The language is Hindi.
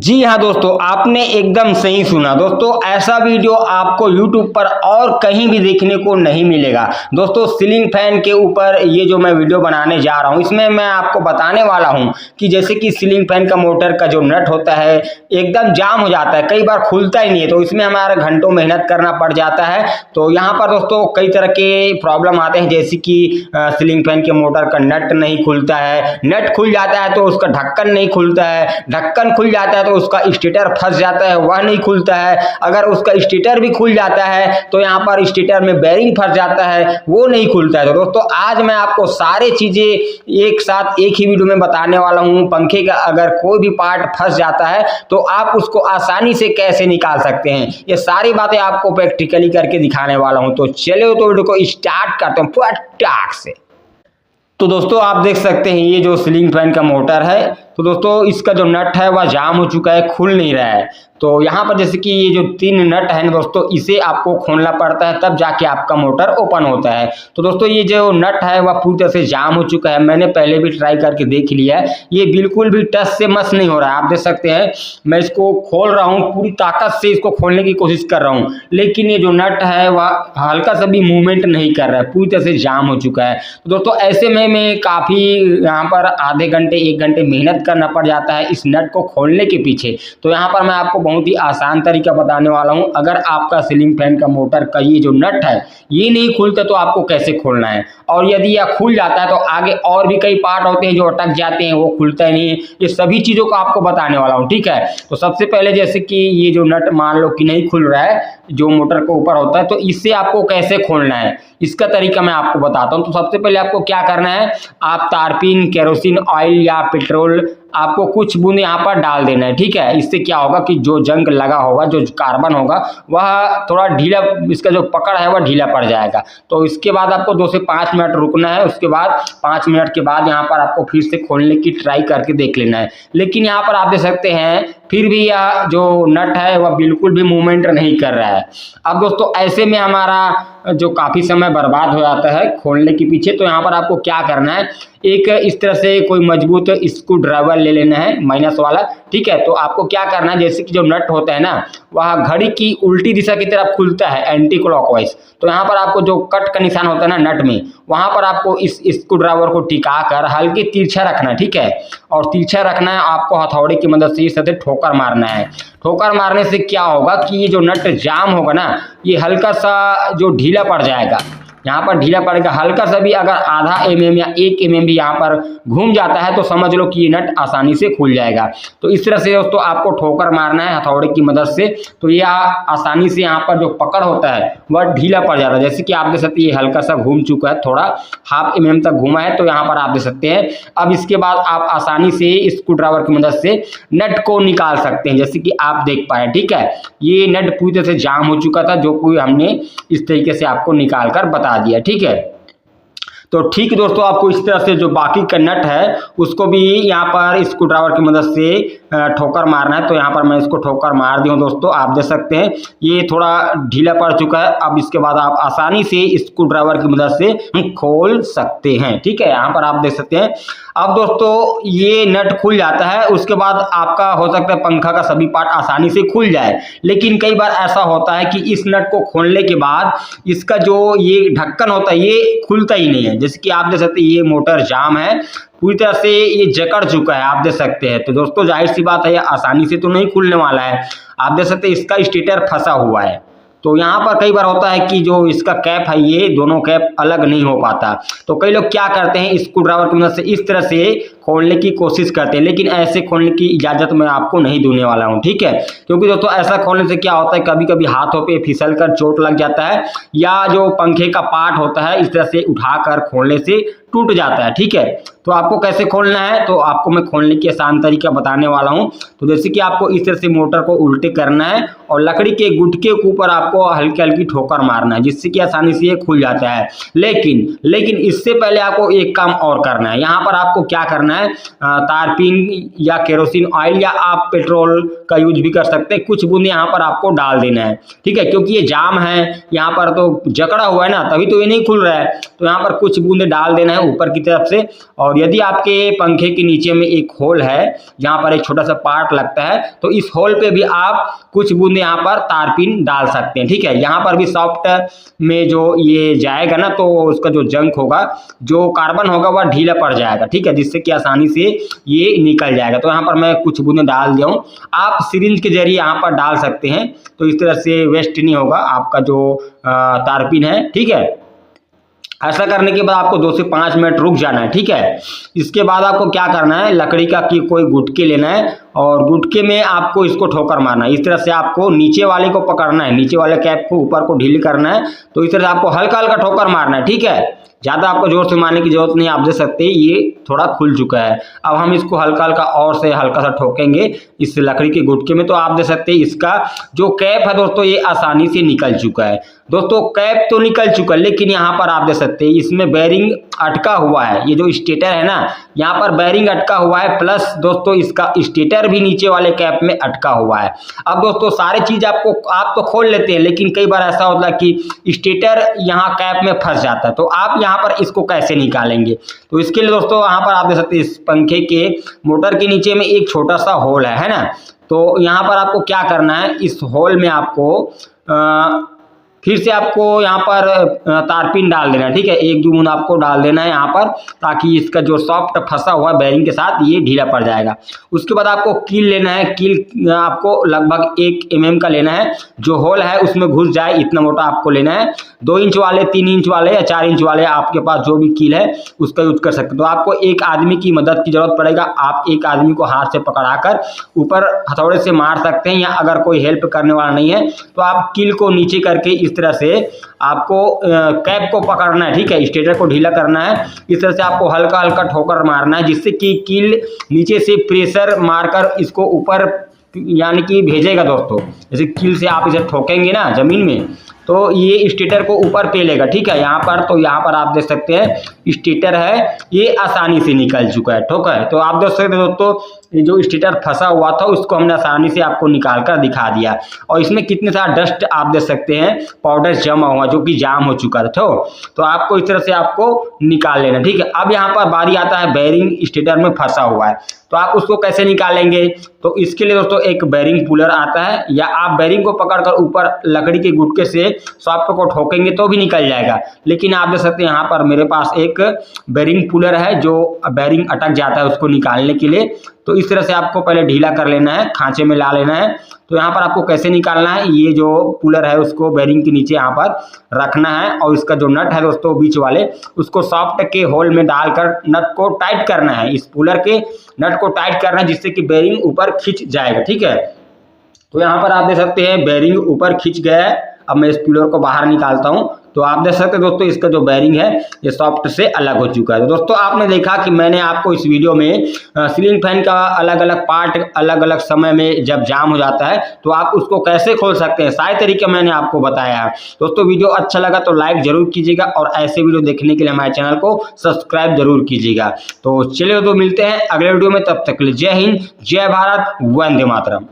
जी हाँ दोस्तों, आपने एकदम सही सुना। दोस्तों ऐसा वीडियो आपको YouTube पर और कहीं भी देखने को नहीं मिलेगा। दोस्तों सीलिंग फैन के ऊपर ये जो मैं वीडियो बनाने जा रहा हूँ, इसमें मैं आपको बताने वाला हूँ कि जैसे कि सीलिंग फैन का मोटर का जो नट होता है एकदम जाम हो जाता है, कई बार खुलता ही नहीं है, तो इसमें हमारा घंटों मेहनत करना पड़ जाता है। तो यहाँ पर दोस्तों कई तरह के प्रॉब्लम आते हैं, जैसे कि सीलिंग फैन के मोटर का नट नहीं खुलता है, नट खुल जाता है तो उसका ढक्कन नहीं खुलता है, ढक्कन खुल जाता है तो उसका स्टेटर फंस जाता है, वह नहीं खुलता है। अगर उसका स्टेटर भी खुल जाता है तो यहाँ पर स्टेटर में बेरिंग फंस जाता है, वो नहीं खुलता है। तो दोस्तों आज मैं आपको सारे चीजें एक साथ एक ही वीडियो में बताने वाला हूँ। पंखे का अगर कोई भी पार्ट फंस जाता है तो आप उसको आसानी से कैसे निकाल सकते हैं, ये सारी बातें आपको प्रैक्टिकली करके दिखाने वाला हूँ। तो चलिए तो वीडियो को स्टार्ट करते हैं फटाक से। तो दोस्तों आप देख सकते हैं ये जो सीलिंग फैन का मोटर है, तो दोस्तों इसका जो नट है वह जाम हो चुका है, खुल नहीं रहा है। तो यहाँ पर जैसे कि ये जो 3 नट है ना दोस्तों, इसे आपको खोलना पड़ता है, तब जाके आपका मोटर ओपन होता है। तो दोस्तों ये जो नट है वह पूरी तरह से जाम हो चुका है, मैंने पहले भी ट्राई करके देख लिया है, ये बिल्कुल भी टच से मस नहीं हो रहा है। आप देख सकते हैं मैं इसको खोल रहा हूँ, पूरी ताकत से इसको खोलने की कोशिश कर रहा हूँ, लेकिन ये जो नट है वह हल्का सा भी मूवमेंट नहीं कर रहा है, पूरी तरह से जाम हो चुका है। तो दोस्तों ऐसे में काफ़ी यहाँ पर आधे घंटे 1 घंटे मेहनत करना पड़ जाता है इस नट को खोलने के पीछे। तो यहाँ पर मैं आपको बहुत ही आसान तरीका बताने वाला हूँ। अगर आपका सीलिंग फैन का मोटर का ये जो नट है ये नहीं खुलता तो आपको कैसे खोलना है, और यदि यह खुल जाता है तो आगे और भी कई पार्ट होते हैं जो अटक जाते हैं, वो खुलता ही नहीं है। ये सभी चीज़ों को आपको बताने वाला हूँ, ठीक है। तो सबसे पहले जैसे कि ये जो नट मान लो कि नहीं खुल रहा है, जो मोटर के ऊपर होता है, तो इससे आपको कैसे खोलना है इसका तरीका मैं आपको बताता हूँ। तो सबसे पहले आपको क्या करना है, आप तारपीन, केरोसिन ऑयल या पेट्रोल आपको कुछ बूंद यहाँ पर डाल देना है, ठीक है। इससे क्या होगा कि जो जंग लगा होगा, जो कार्बन होगा, वह थोड़ा ढीला, इसका जो पकड़ है वह ढीला पड़ जाएगा। तो इसके बाद आपको 2 से 5 मिनट रुकना है, उसके बाद 5 मिनट के बाद यहाँ पर आपको फिर से खोलने की ट्राई करके देख लेना है। लेकिन यहाँ पर आप देख सकते हैं फिर भी यह जो नट है वह बिल्कुल भी मूवमेंट नहीं कर रहा है। अब दोस्तों ऐसे में हमारा जो काफ़ी समय बर्बाद हो जाता है खोलने के पीछे। तो यहाँ पर आपको क्या करना है, एक इस तरह से कोई मजबूत स्क्रू ड्राइवर ले लेना है, माइनस वाला, ठीक है। तो आपको क्या करना है, जैसे कि जो नट होता है ना वह घड़ी की उल्टी दिशा की तरफ खुलता है, एंटी क्लॉकवाइज। तो यहाँ पर आपको जो कट का निशान होता है ना नट में, वहाँ पर आपको इस स्क्रू ड्राइवर को टिका कर हल्के तिरछा रखना है, ठीक है। और तिरछा रखना है, आपको हथौड़े की मदद से इस तरह से ठोकर मारना है। ठोकर मारने से क्या होगा कि ये जो नट जाम होगा ना, ये हल्का सा जो ढीला पड़ जाएगा, यहाँ पर ढीला पड़ेगा। हल्का सा भी अगर आधा mm या 1 mm भी यहाँ पर घूम जाता है तो समझ लो कि ये नट आसानी से खुल जाएगा। तो इस तरह से दोस्तों आपको ठोकर मारना है हथौड़े की मदद से, तो ये आसानी से यहाँ पर जो पकड़ होता है वह ढीला पड़ जाता है। जैसे कि आप देख सकते हैं ये हल्का सा घूम चुका है, थोड़ा 1/2 mm तक घूमा है, तो यहाँ पर आप देख सकते हैं। अब इसके बाद आप आसानी से स्क्रू ड्राइवर की मदद से नट को निकाल सकते हैं, जैसे कि आप देख पाए, ठीक है। ये नट पूरी तरह से जाम हो चुका था, जो कोई हमने इस तरीके से आपको निकाल कर बता दिया, ठीक है। तो ठीक दोस्तों, आपको इस तरह से जो बाकी का नट है उसको भी यहाँ पर स्क्रू ड्राइवर की मदद से ठोकर मारना है। तो यहाँ पर मैं इसको ठोकर मार दी हूँ दोस्तों, आप देख सकते हैं ये थोड़ा ढीला पड़ चुका है। अब इसके बाद आप आसानी से स्क्रू ड्राइवर की मदद से खोल सकते हैं, ठीक है। यहाँ पर आप देख सकते हैं। अब दोस्तों ये नट खुल जाता है, उसके बाद आपका हो सकता है पंखा का सभी पार्ट आसानी से खुल जाए, लेकिन कई बार ऐसा होता है कि इस नट को खोलने के बाद इसका जो ये ढक्कन होता है ये खुलता ही नहीं है। जैसे कि आप देख सकते हैं ये मोटर जाम है, पूरी तरह से ये जकड़ चुका है, आप देख सकते हैं। तो दोस्तों जाहिर सी बात है ये आसानी से तो नहीं खुलने वाला है। आप देख सकते हैं इसका स्टेटर फंसा हुआ है। तो यहाँ पर कई बार होता है कि जो इसका कैप है ये दोनों कैप अलग नहीं हो पाता, तो कई लोग क्या करते हैं स्क्रू ड्राइवर की मदद से इस तरह से खोलने की कोशिश करते हैं, लेकिन ऐसे खोलने की इजाज़त मैं आपको नहीं देने वाला हूँ, ठीक है। क्योंकि दोस्तों ऐसा खोलने से क्या होता है, कभी कभी हाथों पे फिसल कर चोट लग जाता है, या जो पंखे का पार्ट होता है इस तरह से उठाकर खोलने से टूट जाता है, ठीक है। तो आपको कैसे खोलना है, तो आपको मैं खोलने की आसान तरीका बताने वाला हूँ। तो जैसे कि आपको इस तरह से मोटर को उल्टे करना है और लकड़ी के गुटके के ऊपर आपको हल्की हल्की ठोकर मारना है, जिससे कि आसानी से ये खुल जाता है। लेकिन इससे पहले आपको एक काम और करना है। यहाँ पर आपको क्या करना है, तारपीन या केरोसिन ऑयल या आप पेट्रोल का यूज भी कर सकते हैं। कुछ बूंदे यहाँ पर आपको डाल देना है, ठीक है, क्योंकि ये जाम है यहाँ पर तो जकड़ा हुआ है ना, तभी तो ये नहीं खुल रहा है। तो यहाँ पर कुछ बूंदे डाल देना है ऊपर की तरफ से। और यदि आपके पंखे के नीचे में एक होल है जहाँ पर एक छोटा सा पार्ट लगता है, तो इस होल पे भी आप कुछ बूंदे यहाँ पर तारपीन डाल सकते हैं, ठीक है। यहाँ पर भी सॉफ्ट में जो ये जाएगा ना, तो उसका जो जंक होगा, जो कार्बन होगा, वह ढीला पड़ जाएगा, ठीक है, जिससे कि आसानी से ये निकल जाएगा। तो यहाँ पर मैं कुछ बूंदे डाल दिया हूँ। आप सिरिंज के जरिए यहाँ पर डाल सकते हैं, तो इस तरह से वेस्ट नहीं होगा आपका जो तारपीन है, ठीक है। ऐसा करने के बाद आपको 2 से 5 मिनट रुक जाना है, ठीक है। इसके बाद आपको क्या करना है, लकड़ी का की कोई गुटके लेना है और गुटके में आपको इसको ठोकर मारना है। इस तरह से आपको नीचे वाले को पकड़ना है, नीचे वाले कैप को ऊपर को ढीली करना है। तो इस तरह से आपको हल्का हल्का ठोकर मारना है, ठीक है। ज़्यादा आपको जोर से मारने की जरूरत नहीं, आप देख सकते हैं ये थोड़ा खुल चुका है। अब हम इसको हल्का हल्का और से हल्का सा ठोकेंगे इस लकड़ी के गुटके में। तो आप देख सकते हैं इसका जो कैप है दोस्तों, ये आसानी से निकल चुका है। दोस्तों कैप तो निकल चुका है, लेकिन यहाँ पर आप देख सकते हैं इसमें बेरिंग अटका हुआ है। ये जो स्टेटर है ना, यहाँ पर बेरिंग अटका हुआ है, प्लस दोस्तों इसका स्टेटर भी नीचे वाले कैप में अटका हुआ है। अब दोस्तों सारी चीज आप तो खोल लेते हैं, लेकिन कई बार ऐसा होता है कि स्टेटर यहाँ कैप में फंस जाता है। तो आप यहाँ पर इसको कैसे निकालेंगे, तो इसके लिए दोस्तों यहाँ पर आप देख सकते हैं इस पंखे के मोटर के नीचे में एक छोटा सा होल है ना। तो यहाँ पर आपको क्या करना है, इस होल में आपको फिर से आपको यहाँ पर तारपीन डाल देना है, ठीक है। 1-2 बूंद आपको डाल देना है यहाँ पर, ताकि इसका जो सॉफ्ट फंसा हुआ बेरिंग के साथ ये ढीला पड़ जाएगा। उसके बाद आपको कील लेना है। कील आपको लगभग 1 mm का लेना है, जो होल है उसमें घुस जाए इतना मोटा आपको लेना है। 2 इंच वाले, 3 इंच वाले या 4 इंच वाले, आपके पास जो भी कील है उसका यूज कर सकते हो। तो आपको एक आदमी की मदद की जरूरत पड़ेगा। आप एक आदमी को हाथ से पकड़ाकर ऊपर हथौड़े से मार सकते हैं, या अगर कोई हेल्प करने वाला नहीं है तो आप कील को नीचे करके इस तरह से आपको कैप को पकड़ना है, ठीक है, स्टेटर को ढीला करना है। इस तरह से आपको हल्का हल्का ठोकर मारना है, जिससे कि कील नीचे से प्रेशर मारकर इसको ऊपर यानी कि भेजेगा दोस्तों। जैसे कील से आप इसे ठोकेंगे ना जमीन में, तो ये स्टेटर को ऊपर पेलेगा, ठीक है। यहाँ पर तो यहाँ पर आप देख सकते हैं स्टेटर है, ये आसानी से निकल चुका है ठोकर। तो आप देख सकते हैं दोस्तों, ये जो स्टेटर फंसा हुआ था उसको हमने आसानी से आपको निकाल कर दिखा दिया। और इसमें कितने सारा डस्ट आप देख सकते हैं, पाउडर जमा हुआ जो कि जाम हो चुका था। तो आपको इस तरह से आपको निकाल लेना, ठीक है। अब यहाँ पर बारी आता है बेरिंग स्टेटर में फंसा हुआ है, तो आप उसको कैसे निकालेंगे। तो इसके लिए दोस्तों एक बेरिंग पुलर आता है, या आप बेरिंग को पकड़कर ऊपर लकड़ी के गुटके से सॉफ्ट को ठोकेंगे तो भी निकल जाएगा। लेकिन आप देख सकते हैं यहाँ पर मेरे पास एक बेरिंग पुलर है, जो बेरिंग अटक जाता है उसको निकालने के लिए। तो इस तरह से आपको पहले ढीला कर लेना है, खांचे में ला लेना है। तो यहाँ पर आपको कैसे निकालना है, ये जो पुलर है उसको बेरिंग के नीचे यहाँ पर रखना है, और इसका जो नट है दोस्तों बीच वाले, उसको सॉफ्ट के होल में डालकर नट को टाइट करना है। इस पुलर के नट को टाइट करना है, जिससे कि बेरिंग ऊपर खिंच जाएगा, ठीक है। तो यहाँ पर आप देख सकते हैं बेरिंग ऊपर खिंच गया है। अब मैं इस पुलर को बाहर निकालता हूँ, तो आप देख सकते हैं दोस्तों इसका जो बेरिंग है ये सॉफ्ट से अलग हो चुका है। तो दोस्तों आपने देखा कि मैंने आपको इस वीडियो में सीलिंग फैन का अलग अलग पार्ट अलग अलग समय में जब जाम हो जाता है तो आप उसको कैसे खोल सकते हैं, सारे तरीके मैंने आपको बताया है। दोस्तों वीडियो अच्छा लगा तो लाइक जरूर कीजिएगा, और ऐसे वीडियो देखने के लिए हमारे चैनल को सब्सक्राइब जरूर कीजिएगा। तो चलिए तो मिलते हैं अगले वीडियो में, तब तक के लिए जय हिंद, जय भारत, वंदे मातरम।